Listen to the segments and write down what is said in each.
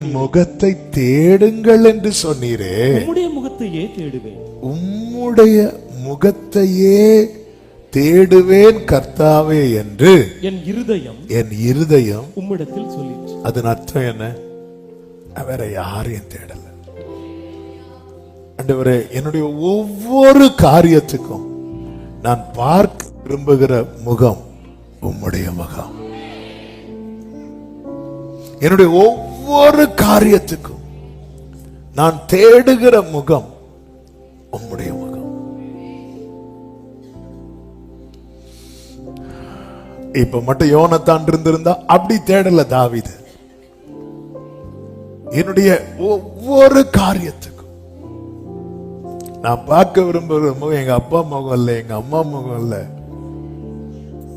முகத்தை தேடுங்கள் என்று சொன்னீரே, உம்முடைய முகத்தையே தேடுவேன். உம்முடைய முகத்தையே தேடுவேன் கர்த்தாவே என்று என் இருதயம் உம்மிடத்தில் சொல்லிற்று. அதன் அர்த்தம் என்ன? வேற யாரையும் தேடல. ஆண்டவரே, என்னுடைய ஒவ்வொரு காரியத்துக்கும் நான் பார்க்க விரும்புகிற முகம் உம்முடைய முகம். என்னுடைய ஒவ்வொரு காரியத்துக்கும் நான் தேடுகிற முகம் உம்முடைய முகம். இப்ப மட்டும் யோனத்தான் இருந்திருந்தா அப்படி தேடல தாவீது. என்னுடைய ஒவ்வொரு காரியத்துக்கும் நான் பார்க்க விரும்புகிற முகம் எங்க அப்பா முகம் அல்ல, எங்க அம்மா முகம் அல்ல,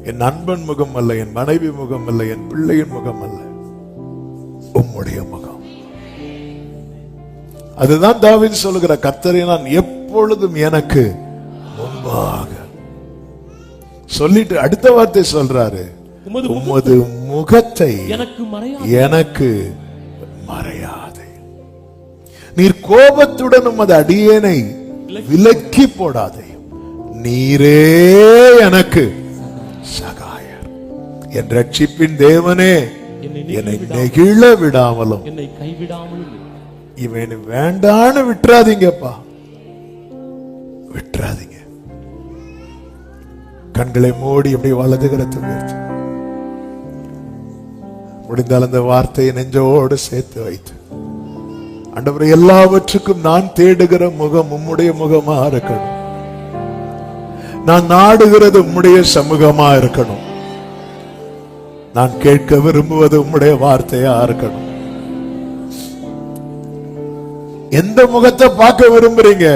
என் நண்பன் முகம் அல்ல, என் மனைவி முகம் அல்ல, என் பிள்ளையின் முகம் அல்ல, உம்முடைய முகம். அதுதான் தாவீது சொல்லுகிற, கர்த்தரை நான் எப்பொழுதும் எனக்கு முன்பாக சொல்லிட்டு அடுத்த வார்த்தை சொல்றாரு, உமது முகத்தை எனக்கு மறையாதே. நீர் கோபத்துடன் உமது அடியேனை விலக்கி போடாதே. நீரே எனக்கு சகாயர். என் ரட்சிப்பின் தேவனே, என்னை நெகிழ விடாமலும் என்னை கைவிடாமலும். இவன் வேண்டான்னு விட்டுறாதீங்கப்பா, விட்டுறாதீங்க. கண்களை மூடி அப்படியே வலது கரத்தை உயர்த்தி முடிந்தால் அந்த வார்த்தையை நெஞ்சோடு சேர்த்து வைத்து, ஆண்டவரே, எல்லாவற்றுக்கும் நான் தேடுகிற முகம் உம்முடைய முகமா இருக்கணும். நான் நாடுகிறது உம்முடைய சமூகமா இருக்கணும். நான் கேட்க விரும்புவது உம்முடைய வார்த்தையா இருக்கணும். எந்த முகத்தை பார்க்க விரும்புறீங்க?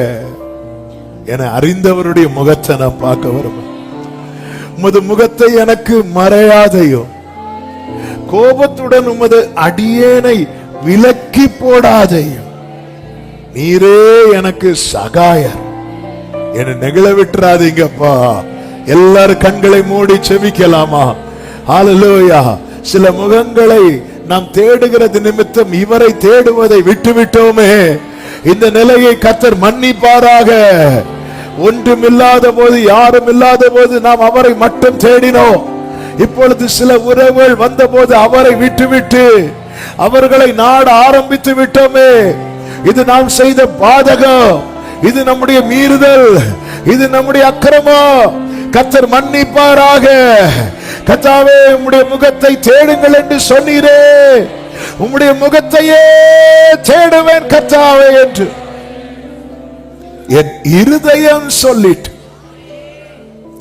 என அறிந்தவருடைய முகத்தை நான் பார்க்க விரும்புறேன். உமது முகத்தை எனக்கு மறையாதையோ, கோபத்துடன் உமது அடியேனை விலக்கி போடாதையோ. நீரே எனக்கு சகாயர். என்னை நெகிழ விட்டுறாதீங்கப்பா. எல்லாரும் கண்களை மூடி செபிக்கலாமா? ஹல்லேலூயா. சில முகங்களை நாம் தேடுகிறது நிமித்தம் இவரை தேடுவதை விட்டுவிட்டோமே. இந்த நிலையை கர்த்தர் மன்னிப்பாராக. ஒன்றும் இல்லாத போது, யாரும் இல்லாத போது நாம் அவரை மட்டும் தேடினோம். இப்பொழுது சில உறவுகள் வந்த போது அவரை விட்டுவிட்டு அவர்களை நாட ஆரம்பித்து விட்டோமே. இது நாம் செய்த பாதகம், இது நம்முடைய மீறுதல், இது நம்முடைய அக்கிரமம். கர்த்தர் மன்னிப்பாராக. கர்த்தாவே, உம்முடைய முகத்தை தேடுங்கள் என்று சொன்னீரே, உம்முடைய முகத்தையே தேடுவேன் கர்த்தாவே என்று என் இருதயம் சொல்லிட்டு,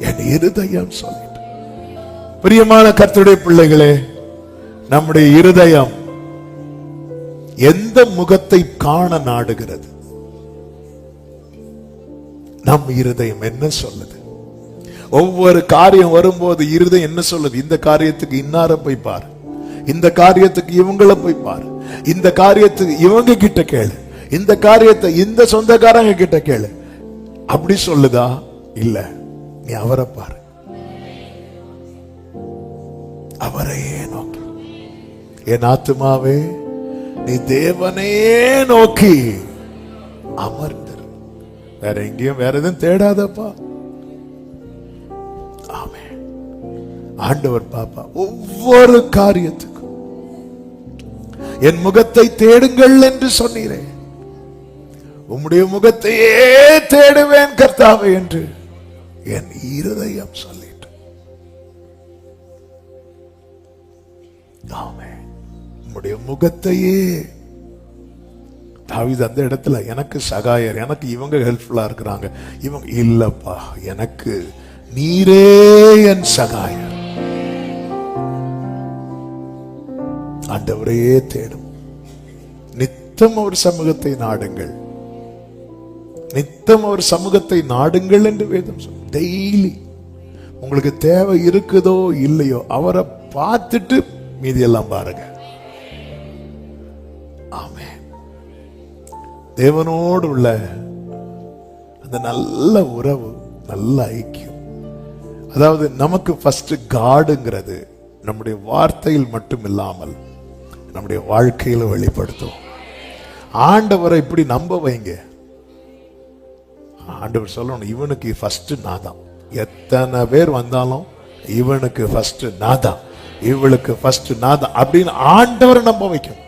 என் இருதயம் சொல்லிட்டு. பிரியமான கர்த்தருடைய பிள்ளைகளே, நம்முடைய இருதயம் எந்த முகத்தை காண நாடுகிறது? நம் இருதயம் என்ன சொல்லுது? ஒவ்வொரு காரியம் வரும்போது இருதயம் என்ன சொல்லுது? இந்த காரியத்துக்கு இன்னார போய் பாரு, இந்த காரியத்துக்கு இவங்கள போய் பாரு, இந்த காரியத்துக்கு இவங்க கிட்ட கேளு, இந்த காரியத்தை இந்த சொந்தக்காரங்க கிட்ட கேளு. அப்படி சொல்லுதா? இல்ல, நீ அவரை பாரு, அவரையே நோக்கி. என் ஆத்துமாவே, நீ தேவனையே நோக்கி அமர்ந்திரு. வேற எங்கேயும் வேற எதுவும் தேடாதப்பா. ஆமென். ஆண்டவர் பாப்பா ஒவ்வொரு காரியத்துக்கும் என் முகத்தை தேடுங்கள் என்று சொன்னீரே, உம்முடைய முகத்தையே தேடுவேன் கர்த்தாவே என்று என் இருதயம் சொல்லிட்டு. ஆமென். உம்முடைய முகத்தையே. தாவீது அந்த இடத்துல, எனக்கு சகாயர், எனக்கு இவங்க ஹெல்ப்ஃபுல்லா இருக்கிறாங்க, இவங்க இல்லப்பா, எனக்கு நீரே என் சகாயர். ஆண்டவரையே தேடும். நித்தம் அவர் சமூகத்தை நாடுங்கள், நித்தம் அவர் சமூகத்தை நாடுங்கள் என்று வேதம் சொல்லும். டெய்லி உங்களுக்கு தேவை இருக்குதோ இல்லையோ, அவரை பார்த்துட்டு மீதி எல்லாம் பாருங்க. ஆமென். தேவனோடு உள்ள அந்த நல்ல உறவு, நல்ல ஐக்கியம். அதாவது நமக்கு ஃபர்ஸ்ட் காடுங்கிறது நம்முடைய வார்த்தையில் மட்டும் இல்லாமல் நம்முடைய வாழ்க்கையில வெளிப்படுத்தும். ஆண்டவரை இப்படி நம்ப வைங்க. ஆண்டவர் சொல்லணும், இவனுக்கு ஃபர்ஸ்ட் நான் தான். எத்தனை பேர் வந்தாலும் இவனுக்கு ஃபர்ஸ்ட் நான் தான், இவளுக்கு ஃபர்ஸ்ட் நான் தான் அப்படின்னு ஆண்டவரை நம்ப வைக்கணும்.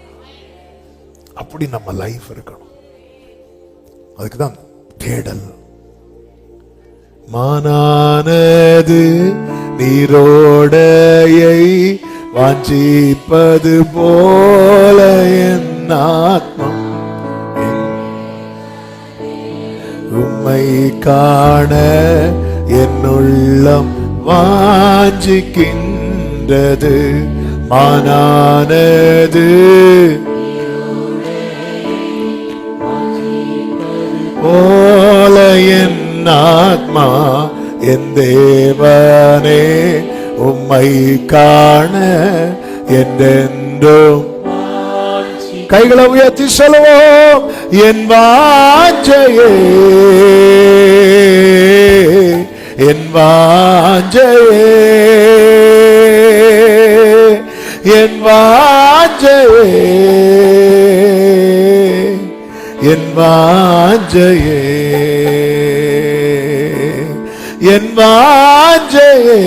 அப்படி நம்ம லைஃப் இருக்கணும். அதுக்குதான் தேடல். மானானது நீரோடையை வாஞ்சிப்பது போல என் ஆத்மா உம்மை காண என் உள்ளம் வாஞ்சிக்கின்றது. மானானது போல என் ஆத்மா என் தேவனே உம்மை காண என்றென்றும். கைகளை உயர்த்தி சொல்லுவோம், என் வாஞ்சையே என் வாஞ்சையே என் வாஞ்சையே என் வாஞ்சையே என் வாஞ்சையே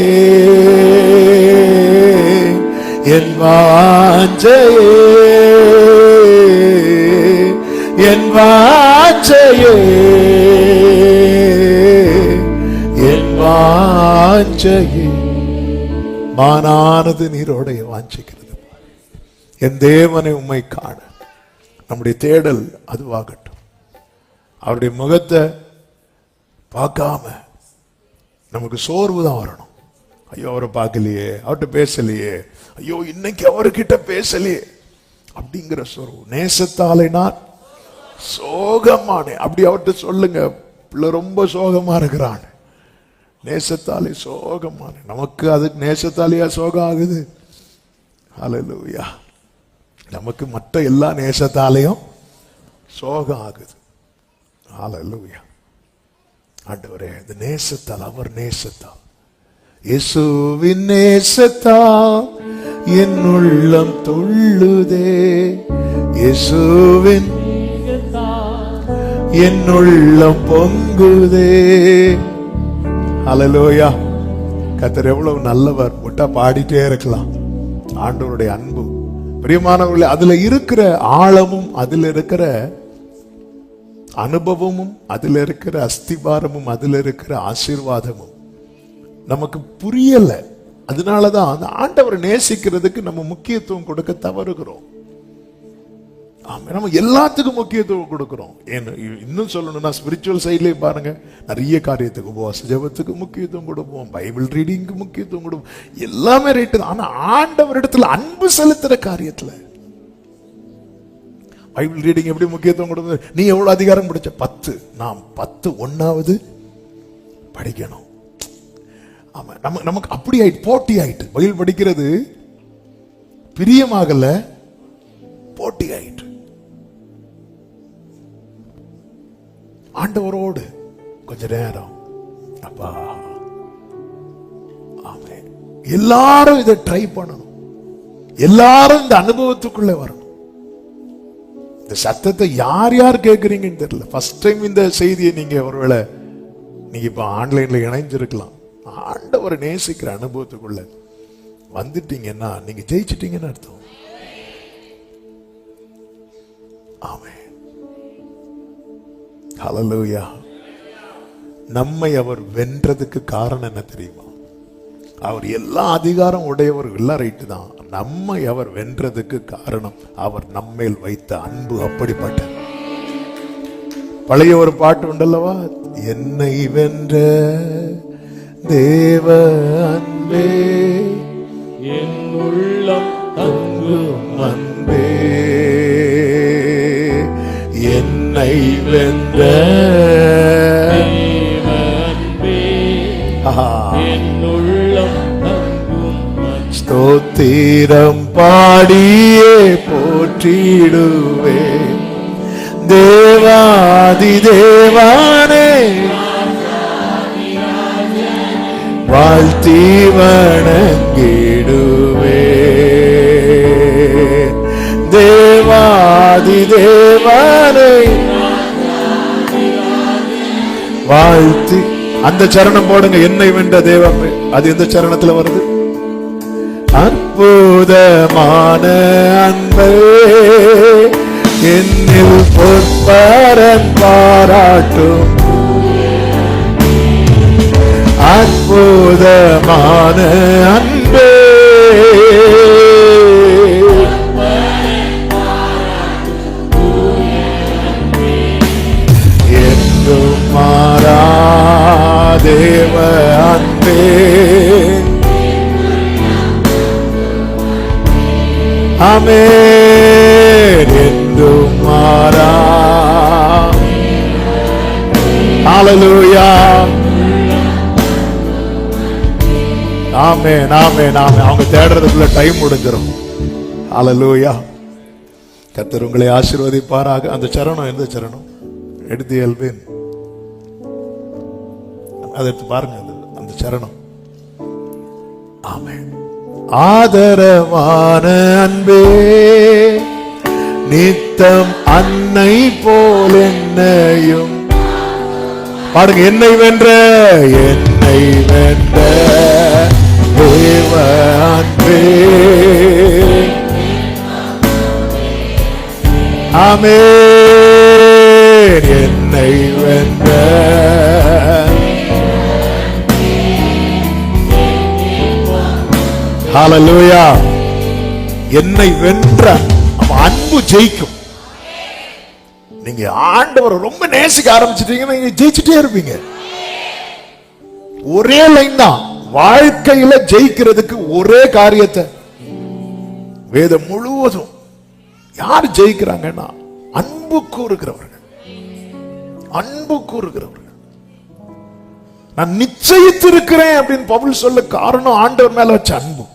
என் வாஞ்சையே என் வாஞ்சையே என் வாஞ்சையே. மானானது நீரோடைய வாஞ்சிக்கிறது. என் தேவனை உம்மை காண. நம்முடைய தேடல் அதுவாகட்டும். அவருடைய முகத்தை பார்க்காம நமக்கு சோர்வு தான் வரணும். ஐயோ அவரை பார்க்கலையே, அவர்கிட்ட பேசலையே, ஐயோ இன்னைக்கு அவர்கிட்ட பேசலையே அப்படிங்கிற சோர்வு. நேசத்தாலே நான் சோகமானே அப்படி அவர்கிட்ட சொல்லுங்க. பிள்ளை ரொம்ப சோகமா இருக்கிறான், நேசத்தாலே சோகமான. நமக்கு அதுக்கு நேசத்தாலேயா சோகம் ஆகுது? ஹல்லேலூயா. நமக்கு மற்ற எல்லா நேசத்தாலையும் சோகம் ஆகுது. ஹல்லேலூயா. ஆண்டவரே, இந்த நேசத்தால், அவர் நேசத்தால், இயேசுவின் நேசத்தால் என் உள்ளம் துள்ளுதே. இயேசுவின் என் உள்ளம் பொங்குதே. ஹல்லேலூயா. கர்த்தர் எவ்வளவு நல்லவர். விட்டா பாடிட்டே இருக்கலாம். ஆண்டவருடைய அன்பு பிரியமானவர்களே, அதுல இருக்கிற ஆழமும், அதுல இருக்கிற அனுபவமும், அதுல இருக்கிற அஸ்திபாரமும், அதுல இருக்கிற ஆசீர்வாதமும் நமக்கு புரியல. அதனாலதான் அந்த ஆண்டவரை நேசிக்கிறதுக்கு நம்ம முக்கியத்துவம் கொடுக்க தவறுகிறோம். நம்ம எல்லாத்துக்கும் முக்கியத்துவம் கொடுக்கிறோம். இன்னும் சொல்லணும்னா ஸ்பிரிச்சுவல் சைட்லயே பாருங்க, நிறைய காரியத்துக்கு, உபவாச ஜெபத்துக்கு முக்கியத்துவம் கொடுப்போம், பைபிள் ரீடிங்க்கு முக்கியத்துவம் கொடுப்போம், எல்லாமே ரைட்டு தான். ஆனா ஆண்டவர் இடத்துல அன்பு செலுத்துற காரியத்துல பைபிள் ரீடிங் எப்படி முக்கியத்துவம் கொடுப்பது? நீ எவ்வளவு அதிகாரம் படிச்ச? 10. நாம் 10 1வது படிக்கணும். ஆமா, நமக்கு அப்படி ஆயிட்டு, போட்டி ஆயிட்டு. பைபிள் படிக்கிறது பிரியமாகல, போட்டி ஆயிட்டு. ஆண்டவரோடு கொஞ்ச நேரம், அப்பா ஆமென். எல்லாரும் இதை ட்ரை பண்ணணும். எல்லாரும் இந்த அனுபவத்துக்குள்ள வரணும். இந்த சத்தத்தை யார் யார் கேட்கறீங்கன்னு தெரியல. ஃபர்ஸ்ட் டைம் இந்த செய்தியை நீங்க ஒருவேளை நீங்க இப்ப ஆன்லைன்ல இணைஞ்சிருக்கலாம். ஆண்டவரை நேசிக்கிற அனுபவத்துக்குள்ள வந்துட்டீங்கன்னா நீங்க ஜெயிச்சிட்டீங்கன்னு அர்த்தம். ஆமென். ஹல்லேலூயா. நம்மை அவர் வென்றதுக்கு காரணம் என்ன தெரியுமா? அவர் எல்லா அதிகாரம் உடையவர், எல்லாம் ரைட்டு தான். நம்மை அவர் வென்றதுக்கு காரணம் அவர் நம்மேல் வைத்த அன்பு அப்படிப்பட்ட. பழைய ஒரு பாட்டு உண்டல்லவா, என்னை வென்ற தேவ அன்பே என் உள்ளம் தங்கும் அன்பே, என்னை வென்ற தேவ அன்பே என் உள்ளம் தங்கும் அன்பே. ஸ்தோத்திரம் பாடியே போற்றிடுவே தேவாதி தேவானே, வாழ்த்தி வணங்கிடுவே. தேவனை வாழ்த்தி. அந்த சரணம் போடுங்க, என்னை வென்ற தேவன். அது எந்த சரணத்துல வருது? அற்புதமான அன்பே என்னில் பொற்பரன் பாராட்டும். அற்புதமான அன்பே என்றும் மாறா தேவ அன்பே. ஆமென். என்றும் மாறா. ஹல்லேலூயா. ஆமென், ஆமென், ஆமென். அவங்க தேடுறதுக்குள்ள டைம் முடிஞ்சிடும். ஹல்லேலூயா. கர்த்தர் உங்களை ஆசீர்வதிப்பாராக. அந்த சரணம் எந்த சரணம்? எடுத்து இயல்பேன், அதை எடுத்து பாருங்க. அந்த சரணம். ஆமென். ஆதரவான அன்பே நித்தம் அன்னை போல் என்னையும் பாடுங்க. என்னை வென்ற, என்னை வென்ற தேவ அன்பே. ஆமென். என்னை வென்ற. ஹல்லேலூயா. என்னை வென்ற அன்பு ஜெயிக்கும். நீங்க ஆண்டவரை ரொம்ப நேசிக்க ஆரம்பிச்சிட்டீங்கன்னா நீங்க ஜெயிச்சுட்டே இருப்பீங்க. ஒரே லைன் தான் வாழ்க்கையில ஜெயிக்கிறதுக்கு. ஒரே காரியத்தை வேதம் முழுவதும் யார் ஜெயிக்கிறாங்கன்னா அன்பு கூறுகிறவர்கள். அன்பு கூறுகிறவர்கள். நான் நிச்சயித்திருக்கிறேன் அப்படின்னு பவுல் சொல்ல காரணம் ஆண்டவர் மேல வச்ச அன்பு.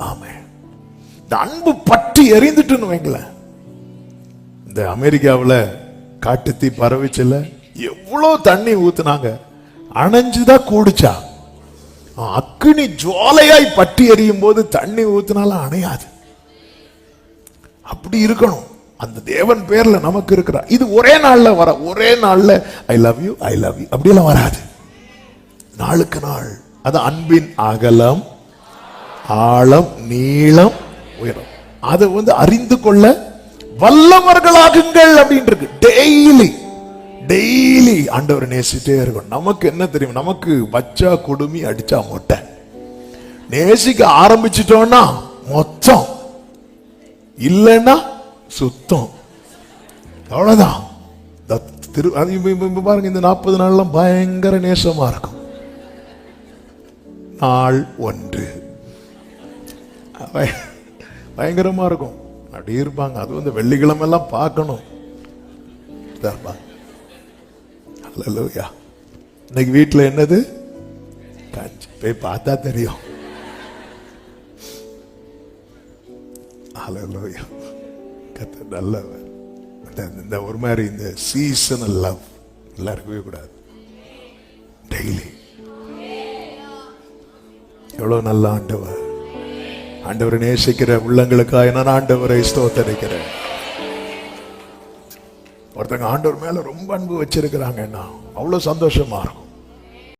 ஆமென். இந்த அன்பு பற்றி எரிந்துட்டுன்னு வைங்களேன். இந்த அமெரிக்காவில் காட்டுத்தீ பரவிச்சுல, எவ்வளவு தண்ணி ஊத்துனாங்க, அணைஞ்சுதான் கூடுச்சா? அக்கினி ஜுவாலையாய் பற்றி எரியும் போது தண்ணி ஊத்தினாலும் அணையாது. அப்படி இருக்கணும். அந்த தேவன் பேர்ல நமக்கு இருக்கிற இது ஒரே நாள்ல வர, ஒரே நாள்ல I love you I love you அப்படியெல்லாம் வராது. நாளுக்கு நாள். அது அன்பின் அகலம், ஆழம், நீளம், உயரம். அதை அறிந்து கொள்ள வல்லவர்களாகுங்கள் அப்படின்னு இருக்கு. டெய்லி டெய்லி ஆண்டவரை நேசிட்டே இருக்கும். நமக்கு என்ன தெரியும்? நமக்கு வச்சா குடுமி, அடிச்சா மொட்டை. நேசிக்க ஆரம்பிச்சிட்டோம்னா மொத்தம், இல்லைன்னா சுத்தம். அவ்வளவுதான். பாருங்க, இந்த 40 நாள்லாம் பயங்கர நேசமா இருக்கும். நாள் 1 பயங்கரமா இருக்கும். அப்படி இருப்பாங்க. அது வெள்ளிக்கிழமை எல்லாம் பார்க்கணும். ஹல்லேலூயா. இன்னைக்கு வீட்டுல என்னது போய் பார்த்தா தெரியும். ஹல்லேலூயா. கர்த்தர் நல்லவர். இந்த ஒரு மாதிரி இந்த சீசனல் லவ் எல்லாம் இருக்கவே கூடாது. டெய்லி. எவ்வளவு நல்ல ஆண்டவர். ஆண்டவரை நேசிக்கிற உள்ளங்களுக்காக நான் ஆண்டவரை ஸ்தோத்தரிக்கிறேன். ஒருத்தங்க ஆண்டவர் மேல ரொம்ப அன்பு வச்சிருக்கிறாங்கன்னா அவ்வளவு சந்தோஷமா இருக்கும்.